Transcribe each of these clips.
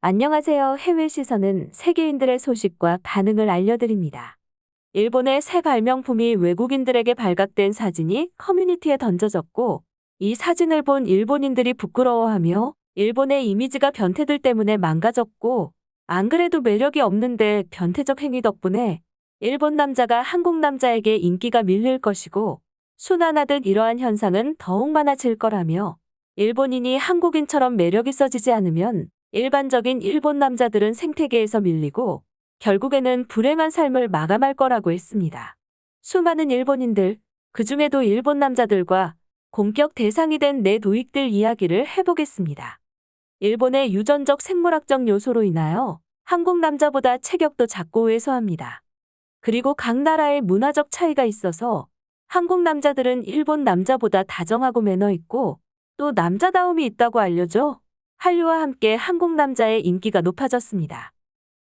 안녕하세요. 해외 시선은 세계인들의 소식과 반응을 알려드립니다. 일본의 새 발명품이 외국인들에게 발각된 사진이 커뮤니티에 던져졌고, 이 사진을 본 일본인들이 부끄러워하며 일본의 이미지가 변태들 때문에 망가졌고, 안 그래도 매력이 없는데 변태적 행위 덕분에 일본 남자가 한국 남자에게 인기가 밀릴 것이고, 순환하듯 이러한 현상은 더욱 많아질 거라며, 일본인이 한국인처럼 매력 있어지지 않으면 일반적인 일본 남자들은 생태계에서 밀리고 결국에는 불행한 삶을 마감할 거라고 했습니다. 수많은 일본인들, 그중에도 일본 남자들과 공격 대상이 된 내 도익들 이야기를 해보겠습니다. 일본의 유전적 생물학적 요소로 인하여 한국 남자보다 체격도 작고 왜소합니다. 그리고 각 나라의 문화적 차이가 있어서 한국 남자들은 일본 남자보다 다정하고 매너 있고 또 남자다움이 있다고 알려져 한류와 함께 한국 남자의 인기가 높아졌습니다.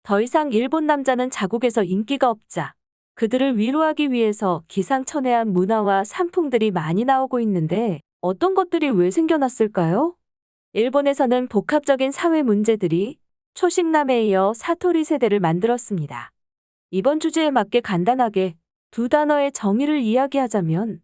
더 이상 일본 남자는 자국에서 인기가 없자 그들을 위로하기 위해서 기상천외한 문화와 상품들이 많이 나오고 있는데 어떤 것들이 왜 생겨났을까요? 일본에서는 복합적인 사회 문제들이 초식남에 이어 사토리 세대를 만들었습니다. 이번 주제에 맞게 간단하게 두 단어의 정의를 이야기하자면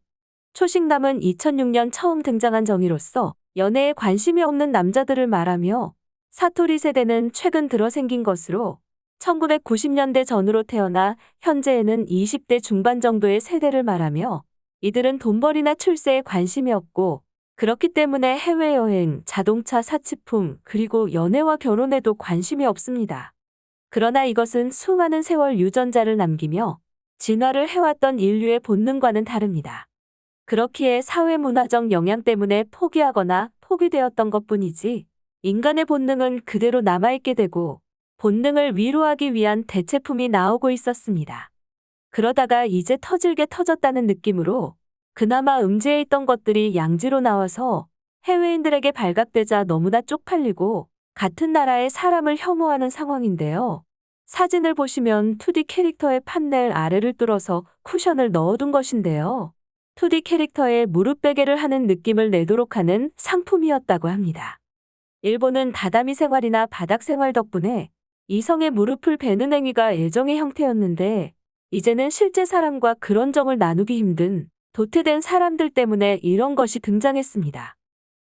초식남은 2006년 처음 등장한 정의로서 연애에 관심이 없는 남자들을 말하며 사토리 세대는 최근 들어 생긴 것으로 1990년대 전후로 태어나 현재에는 20대 중반 정도의 세대를 말하며 이들은 돈벌이나 출세에 관심이 없고 그렇기 때문에 해외여행, 자동차, 사치품, 그리고 연애와 결혼에도 관심이 없습니다. 그러나 이것은 수많은 세월 유전자를 남기며 진화를 해왔던 인류의 본능과는 다릅니다. 그렇기에 사회문화적 영향 때문에 포기하거나 포기되었던 것뿐이지 인간의 본능은 그대로 남아있게 되고 본능을 위로하기 위한 대체품이 나오고 있었습니다. 그러다가 이제 터질게 터졌다는 느낌으로 그나마 음지에 있던 것들이 양지로 나와서 해외인들에게 발각되자 너무나 쪽팔리고 같은 나라의 사람을 혐오하는 상황인데요. 사진을 보시면 2D 캐릭터의 판넬 아래를 뚫어서 쿠션을 넣어둔 것인데요. 2D 캐릭터에 무릎 베개를 하는 느낌을 내도록 하는 상품이었다고 합니다. 일본은 다다미 생활이나 바닥 생활 덕분에 이성의 무릎을 베는 행위가 애정의 형태였는데 이제는 실제 사람과 그런 정을 나누기 힘든 도태된 사람들 때문에 이런 것이 등장했습니다.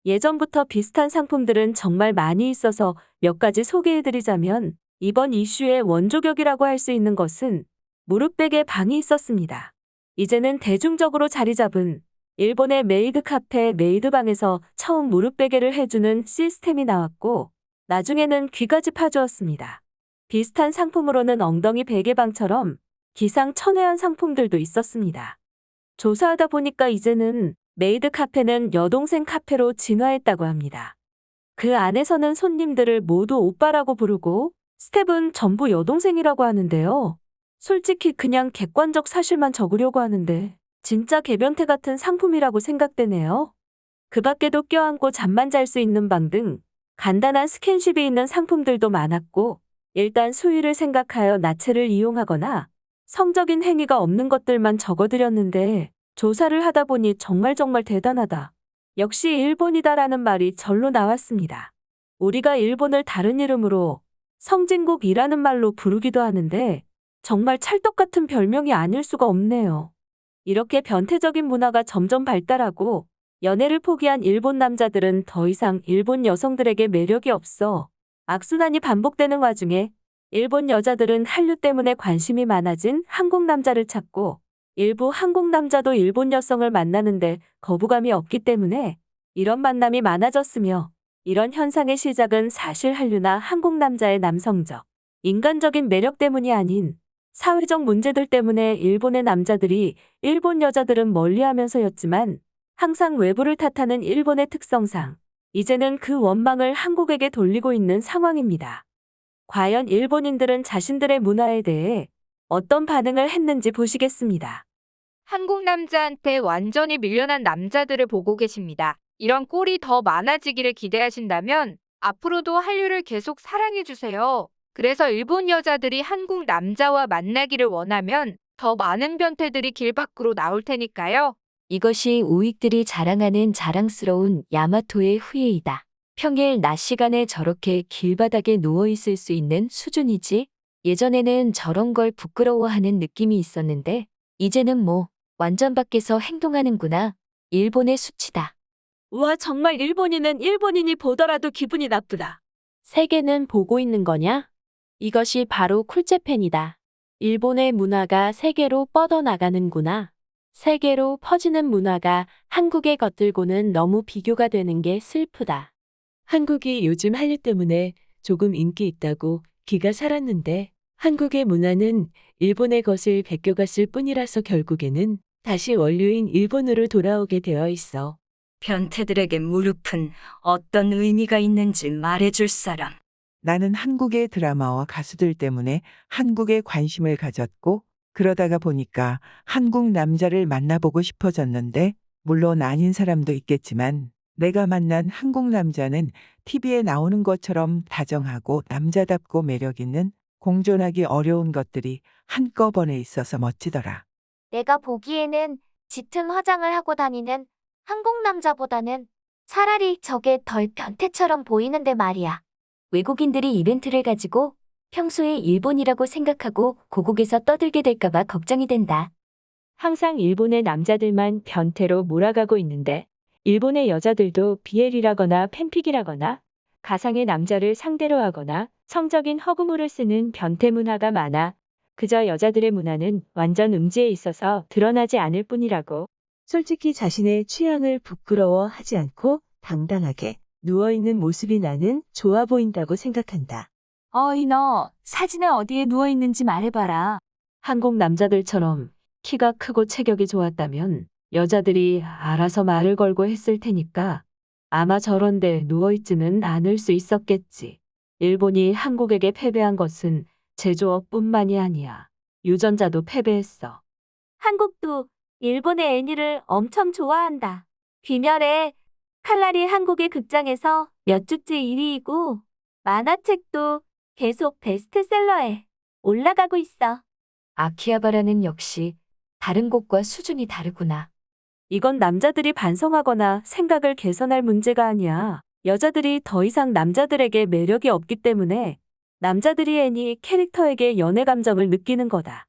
예전부터 비슷한 상품들은 정말 많이 있어서 몇 가지 소개해드리자면 이번 이슈의 원조격이라고 할 수 있는 것은 무릎 베개 방이 있었습니다. 이제는 대중적으로 자리 잡은 일본의 메이드 카페 메이드방에서 처음 무릎 베개를 해주는 시스템이 나왔고 나중에는 귀까지 파주었습니다. 비슷한 상품으로는 엉덩이 베개방처럼 기상천외한 상품들도 있었습니다. 조사하다 보니까 이제는 메이드 카페는 여동생 카페로 진화했다고 합니다. 그 안에서는 손님들을 모두 오빠라고 부르고 스텝은 전부 여동생이라고 하는데요. 솔직히 그냥 객관적 사실만 적으려고 하는데 진짜 개변태 같은 상품이라고 생각되네요. 그 밖에도 껴안고 잠만 잘 수 있는 방 등 간단한 스킨십이 있는 상품들도 많았고 일단 수위를 생각하여 나체를 이용하거나 성적인 행위가 없는 것들만 적어드렸는데 조사를 하다 보니 정말 대단하다. 역시 일본이다라는 말이 절로 나왔습니다. 우리가 일본을 다른 이름으로 성진국이라는 말로 부르기도 하는데 정말 찰떡 같은 별명이 아닐 수가 없네요. 이렇게 변태적인 문화가 점점 발달하고 연애를 포기한 일본 남자들은 더 이상 일본 여성들에게 매력이 없어 악순환이 반복되는 와중에 일본 여자들은 한류 때문에 관심이 많아진 한국 남자를 찾고 일부 한국 남자도 일본 여성을 만나는데 거부감이 없기 때문에 이런 만남이 많아졌으며 이런 현상의 시작은 사실 한류나 한국 남자의 남성적, 인간적인 매력 때문이 아닌 사회적 문제들 때문에 일본의 남자들이 일본 여자들은 멀리하면서였지만 항상 외부를 탓하는 일본의 특성상 이제는 그 원망을 한국에게 돌리고 있는 상황입니다. 과연 일본인들은 자신들의 문화에 대해 어떤 반응을 했는지 보시겠습니다. 한국 남자한테 완전히 밀려난 남자들을 보고 계십니다. 이런 꼴이 더 많아지기를 기대하신다면 앞으로도 한류를 계속 사랑해주세요. 그래서 일본 여자들이 한국 남자와 만나기를 원하면 더 많은 변태들이 길 밖으로 나올 테니까요. 이것이 우익들이 자랑하는 자랑스러운 야마토의 후예이다. 평일 낮 시간에 저렇게 길바닥에 누워 있을 수 있는 수준이지. 예전에는 저런 걸 부끄러워하는 느낌이 있었는데, 이제는 뭐, 완전 밖에서 행동하는구나. 일본의 수치다. 우와, 정말 일본인은 일본인이 보더라도 기분이 나쁘다. 세계는 보고 있는 거냐? 이것이 바로 쿨재팬이다. 일본의 문화가 세계로 뻗어나가는구나. 세계로 퍼지는 문화가 한국의 것들고는 너무 비교가 되는 게 슬프다. 한국이 요즘 한류 때문에 조금 인기 있다고 기가 살았는데 한국의 문화는 일본의 것을 베껴갔을 뿐이라서 결국에는 다시 원류인 일본으로 돌아오게 되어 있어. 변태들에게 무릎은 어떤 의미가 있는지 말해줄 사람. 나는 한국의 드라마와 가수들 때문에 한국에 관심을 가졌고 그러다가 보니까 한국 남자를 만나보고 싶어졌는데 물론 아닌 사람도 있겠지만 내가 만난 한국 남자는 TV에 나오는 것처럼 다정하고 남자답고 매력 있는 공존하기 어려운 것들이 한꺼번에 있어서 멋지더라. 내가 보기에는 짙은 화장을 하고 다니는 한국 남자보다는 차라리 저게 덜 변태처럼 보이는데 말이야. 외국인들이 이벤트를 가지고 평소에 일본이라고 생각하고 고국에서 떠들게 될까봐 걱정이 된다. 항상 일본의 남자들만 변태로 몰아가고 있는데 일본의 여자들도 BL이라거나 팬픽이라거나 가상의 남자를 상대로 하거나 성적인 허구물을 쓰는 변태 문화가 많아. 그저 여자들의 문화는 완전 음지에 있어서 드러나지 않을 뿐이라고. 솔직히 자신의 취향을 부끄러워하지 않고 당당하게 누워있는 모습이 나는 좋아 보인다고 생각한다. 어이 너 사진에 어디에 누워있는지 말해봐라. 한국 남자들처럼 키가 크고 체격이 좋았다면 여자들이 알아서 말을 걸고 했을 테니까 아마 저런데 누워있지는 않을 수 있었겠지. 일본이 한국에게 패배한 것은 제조업뿐만이 아니야. 유전자도 패배했어. 한국도 일본의 애니를 엄청 좋아한다. 귀멸의 칼날이 한국의 극장에서 몇 주째 1위이고 만화책도 계속 베스트셀러에 올라가고 있어. 아키하바라는 역시 다른 곳과 수준이 다르구나. 이건 남자들이 반성하거나 생각을 개선할 문제가 아니야. 여자들이 더 이상 남자들에게 매력이 없기 때문에 남자들이 애니 캐릭터에게 연애 감정을 느끼는 거다.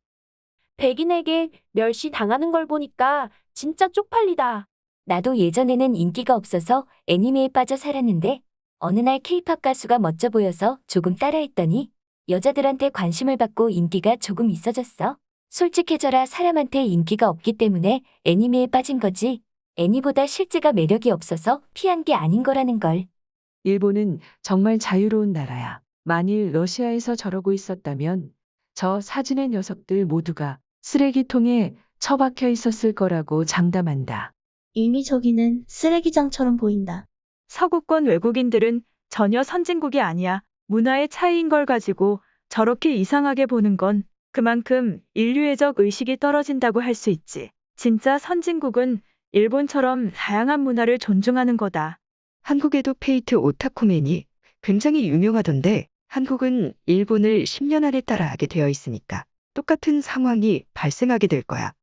백인에게 멸시당하는 걸 보니까 진짜 쪽팔리다. 나도 예전에는 인기가 없어서 애니메에 빠져 살았는데 어느 날 케이팝 가수가 멋져 보여서 조금 따라했더니 여자들한테 관심을 받고 인기가 조금 있어졌어. 솔직해져라. 사람한테 인기가 없기 때문에 애니메에 빠진 거지. 애니보다 실제가 매력이 없어서 피한 게 아닌 거라는 걸. 일본은 정말 자유로운 나라야. 만일 러시아에서 저러고 있었다면 저 사진의 녀석들 모두가 쓰레기통에 처박혀 있었을 거라고 장담한다. 이미 저기는 쓰레기장처럼 보인다. 서구권 외국인들은 전혀 선진국이 아니야. 문화의 차이인 걸 가지고 저렇게 이상하게 보는 건 그만큼 인류애적 의식이 떨어진다고 할 수 있지. 진짜 선진국은 일본처럼 다양한 문화를 존중하는 거다. 한국에도 페이트 오타쿠맨이 굉장히 유명하던데 한국은 일본을 10년 안에 따라하게 되어 있으니까 똑같은 상황이 발생하게 될 거야.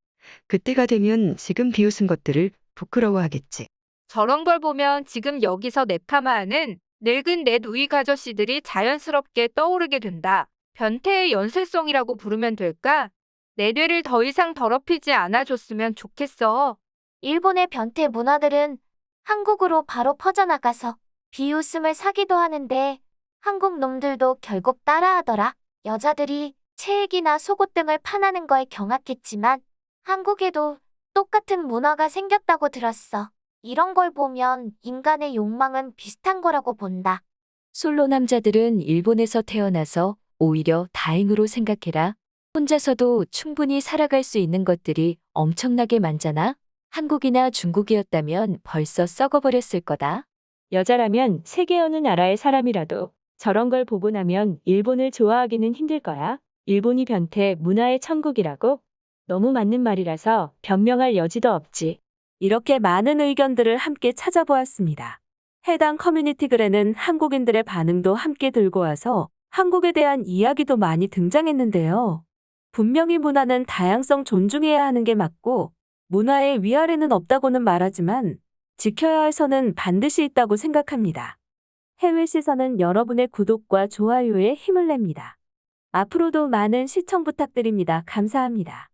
그때가 되면 지금 비웃은 것들을 부끄러워하겠지. 저런 걸 보면 지금 여기서 네카마하는 늙은 넷 우익 아저씨들이 자연스럽게 떠오르게 된다. 변태의 연쇄성이라고 부르면 될까? 내 뇌를 더 이상 더럽히지 않아줬으면 좋겠어. 일본의 변태 문화들은 한국으로 바로 퍼져나가서 비웃음을 사기도 하는데 한국 놈들도 결국 따라하더라. 여자들이 체액이나 속옷 등을 파나는 거에 경악했지만 한국에도 똑같은 문화가 생겼다고 들었어. 이런 걸 보면 인간의 욕망은 비슷한 거라고 본다. 솔로 남자들은 일본에서 태어나서 오히려 다행으로 생각해라. 혼자서도 충분히 살아갈 수 있는 것들이 엄청나게 많잖아. 한국이나 중국이었다면 벌써 썩어버렸을 거다. 여자라면 세계 어느 나라의 사람이라도 저런 걸 보고 나면 일본을 좋아하기는 힘들 거야. 일본이 변태 문화의 천국이라고? 너무 맞는 말이라서 변명할 여지도 없지. 이렇게 많은 의견들을 함께 찾아보았습니다. 해당 커뮤니티 글에는 한국인들의 반응도 함께 들고 와서 한국에 대한 이야기도 많이 등장했는데요. 분명히 문화는 다양성 존중해야 하는 게 맞고 문화의 위아래는 없다고는 말하지만 지켜야 할 선은 반드시 있다고 생각합니다. 해외 시선은 여러분의 구독과 좋아요에 힘을 냅니다. 앞으로도 많은 시청 부탁드립니다. 감사합니다.